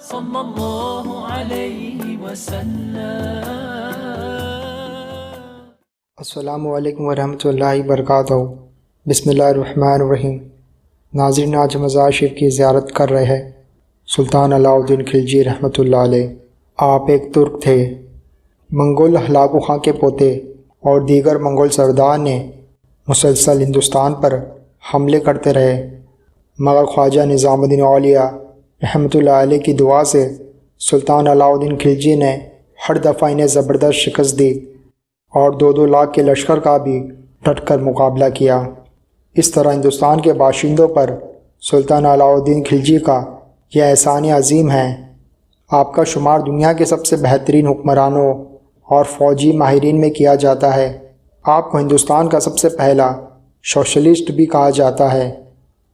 صلی اللہ علیہ وسلم۔ السلام علیکم ورحمۃ اللہ وبرکاتہ۔ بسم اللہ الرحمن الرحیم۔ ناظرین، آج مزار شریف کی زیارت کر رہے ہیں سلطان علاء الدین خلجی رحمۃ اللہ علیہ۔ آپ ایک ترک تھے۔ منگول ہلاکو خان کے پوتے اور دیگر منگول سردار نے مسلسل ہندوستان پر حملے کرتے رہے، مگر خواجہ نظام الدین اولیاء رحمۃ اللہ علیہ کی دعا سے سلطان علاء الدین خلجی نے ہر دفعہ انہیں زبردست شکست دی اور 2 لاکھ کے لشکر کا بھی ڈٹ کر مقابلہ کیا۔ اس طرح ہندوستان کے باشندوں پر سلطان علاء الدین خلجی کا یہ احسان عظیم ہے۔ آپ کا شمار دنیا کے سب سے بہترین حکمرانوں اور فوجی ماہرین میں کیا جاتا ہے۔ آپ کو ہندوستان کا سب سے پہلا سوشلسٹ بھی کہا جاتا ہے۔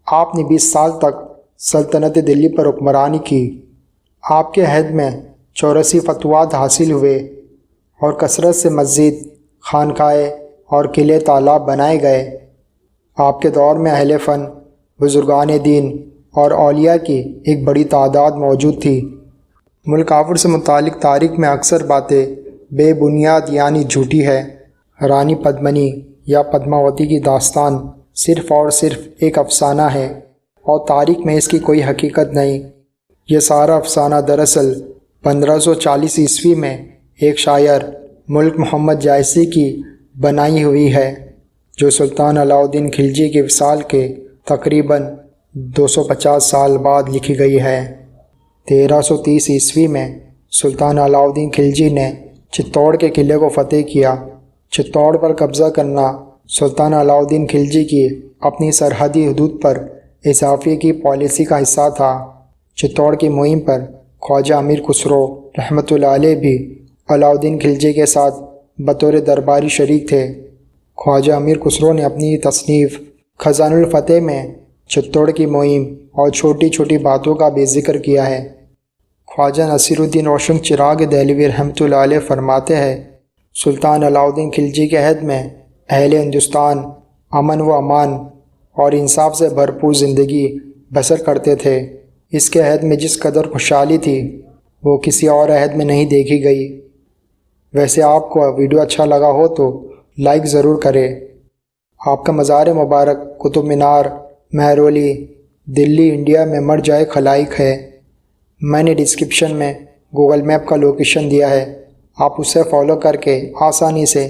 آپ نے 20 سال تک سلطنت دلی پر حکمرانی کی۔ آپ کے عہد میں 84 فتوحات حاصل ہوئے اور کثرت سے مسجد، خانقاہیں اور قلعے تالاب بنائے گئے۔ آپ کے دور میں اہل فن، بزرگان دین اور اولیاء کی ایک بڑی تعداد موجود تھی۔ ملک آفر سے متعلق تاریخ میں اکثر باتیں بے بنیاد یعنی جھوٹی ہے۔ رانی پدمنی یا پدماوتی کی داستان صرف اور صرف ایک افسانہ ہے اور تاریخ میں اس کی کوئی حقیقت نہیں۔ یہ سارا افسانہ دراصل 1540 عیسوی میں ایک شاعر ملک محمد جائسی کی بنائی ہوئی ہے، جو سلطان علاء الدین خلجی کے وصال کے تقریباً 250 سال بعد لکھی گئی ہے۔ 1330 عیسوی میں سلطان علاء الدین خلجی نے چتور کے قلعے کو فتح کیا۔ چتور پر قبضہ کرنا سلطان علاء الدین خلجی کی اپنی سرحدی حدود پر اضافے کی پالیسی کا حصہ تھا۔ چتور کی مہم پر خواجہ امیر خسرو رحمۃ اللہ علیہ بھی علاء الدین خلجی کے ساتھ بطور درباری شریک تھے۔ خواجہ امیر خسرو نے اپنی تصنیف خزان الفتح میں چتور کی مہم اور چھوٹی چھوٹی باتوں کا بھی ذکر کیا ہے۔ خواجہ نصیر الدین روشن چراغ دہلوی رحمۃ اللہ علیہ فرماتے ہیں، سلطان علاء الدین خلجی کے عہد میں اہل ہندوستان امن و امان اور انصاف سے بھرپور زندگی بسر کرتے تھے۔ اس کے عہد میں جس قدر خوشحالی تھی وہ کسی اور عہد میں نہیں دیکھی گئی۔ ویسے آپ کو ویڈیو اچھا لگا ہو تو لائک ضرور کریں۔ آپ کا مزار مبارک قطب مینار، مہرولی، دلی، انڈیا میں مرجع خلائق ہے۔ میں نے ڈسکرپشن میں گوگل میپ کا لوکیشن دیا ہے، آپ اسے فالو کر کے آسانی سے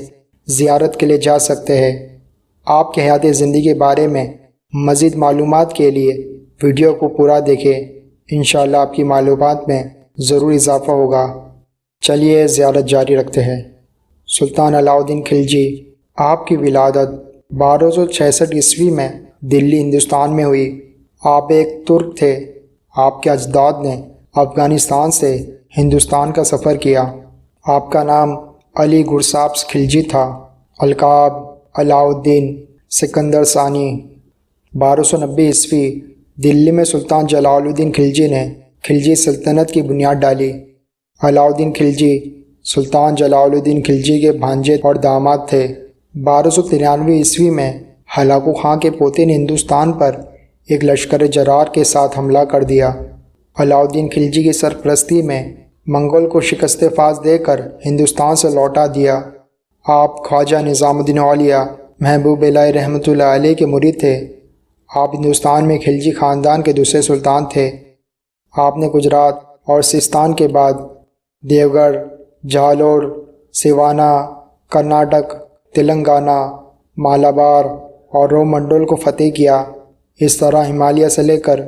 زیارت کے لیے جا سکتے ہیں۔ آپ کے حیات زندگی کے بارے میں مزید معلومات کے لیے ویڈیو کو پورا دیکھیں، انشاءاللہ آپ کی معلومات میں ضرور اضافہ ہوگا۔ چلیے زیارت جاری رکھتے ہیں۔ سلطان علاء الدین خلجی، آپ کی ولادت 1266 عیسوی میں دلی ہندوستان میں ہوئی۔ آپ ایک ترک تھے۔ آپ کے اجداد نے افغانستان سے ہندوستان کا سفر کیا۔ آپ کا نام علی گرساب خلجی تھا۔ القاب علاء الدین، سکندر ثانی۔ 1290 عیسوی دلی میں سلطان جلال الدین خلجی نے خلجی سلطنت کی بنیاد ڈالی۔ علاء الدین خلجی سلطان جلال الدین خلجی کے بھانجے اور داماد تھے۔ 1293 عیسوی میں ہلاکو خان کے پوتے نے ہندوستان پر ایک لشکر جرار کے ساتھ حملہ کر دیا۔ علاء الدین خلجی کی سرپرستی میں منگول کو شکست فاز دے کر ہندوستان سے لوٹا دیا۔ آپ خواجہ نظام الدین اولیاء محبوب الہی رحمۃ اللہ علیہ کے مرید تھے۔ آپ ہندوستان میں خلجی خاندان کے دوسرے سلطان تھے۔ آپ نے گجرات اور سستان کے بعد دیوگڑھ، جھالور، سیوانا، کرناٹک، تلنگانہ، مالابار اور رومنڈول کو فتح کیا۔ اس طرح ہمالیہ سے لے کر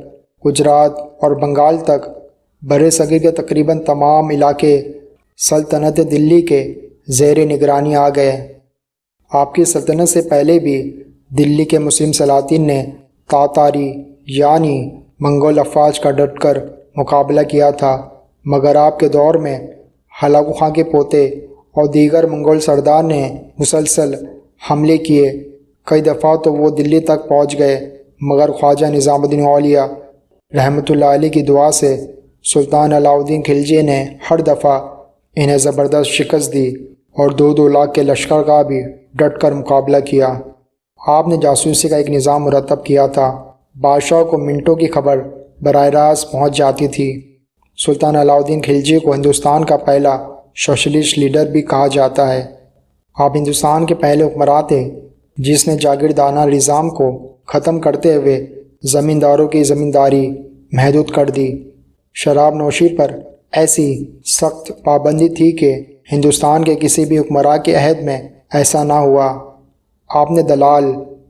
گجرات اور بنگال تک برِ صغیر کے تقریباً تمام علاقے سلطنت دلی کے زیر نگرانی آ گئے۔ آپ کی سلطنت سے پہلے بھی دلی کے مسلم سلاطین نے تاتاری یعنی منگول افواج کا ڈٹ کر مقابلہ کیا تھا، مگر آپ کے دور میں ہلاکو خان کے پوتے اور دیگر منگول سردار نے مسلسل حملے کیے۔ کئی دفعہ تو وہ دلی تک پہنچ گئے، مگر خواجہ نظام الدین اولیاء رحمۃ اللہ علیہ کی دعا سے سلطان علاء الدین خلجی نے ہر دفعہ انہیں زبردست شکست دی اور 2 لاکھ کے لشکر کا بھی ڈٹ کر مقابلہ کیا۔ آپ نے جاسوسی کا ایک نظام مرتب کیا تھا۔ بادشاہ کو منٹوں کی خبر براہ راست پہنچ جاتی تھی۔ سلطان علاؤدین خلجی کو ہندوستان کا پہلا سوشلسٹ لیڈر بھی کہا جاتا ہے۔ آپ ہندوستان کے پہلے حکمران تھے جس نے جاگیردانہ نظام کو ختم کرتے ہوئے زمینداروں کی زمینداری محدود کر دی۔ شراب نوشی پر ایسی سخت پابندی تھی کہ ہندوستان کے کسی بھی حکمراں کے عہد میں ایسا نہ ہوا۔ آپ نے دلال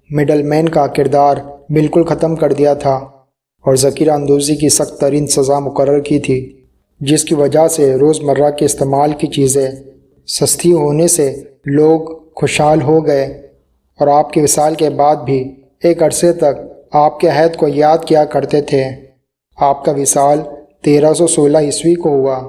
مڈل مین کا کردار بالکل ختم کر دیا تھا اور ذخیرہ اندوزی کی سخت ترین سزا مقرر کی تھی، جس کی وجہ سے روزمرہ کے استعمال کی چیزیں سستی ہونے سے لوگ خوشحال ہو گئے اور آپ کے وصال کے بعد بھی ایک عرصے تک آپ کے عہد کو یاد کیا کرتے تھے۔ آپ کا وصال 1316 عیسوی کو ہوا۔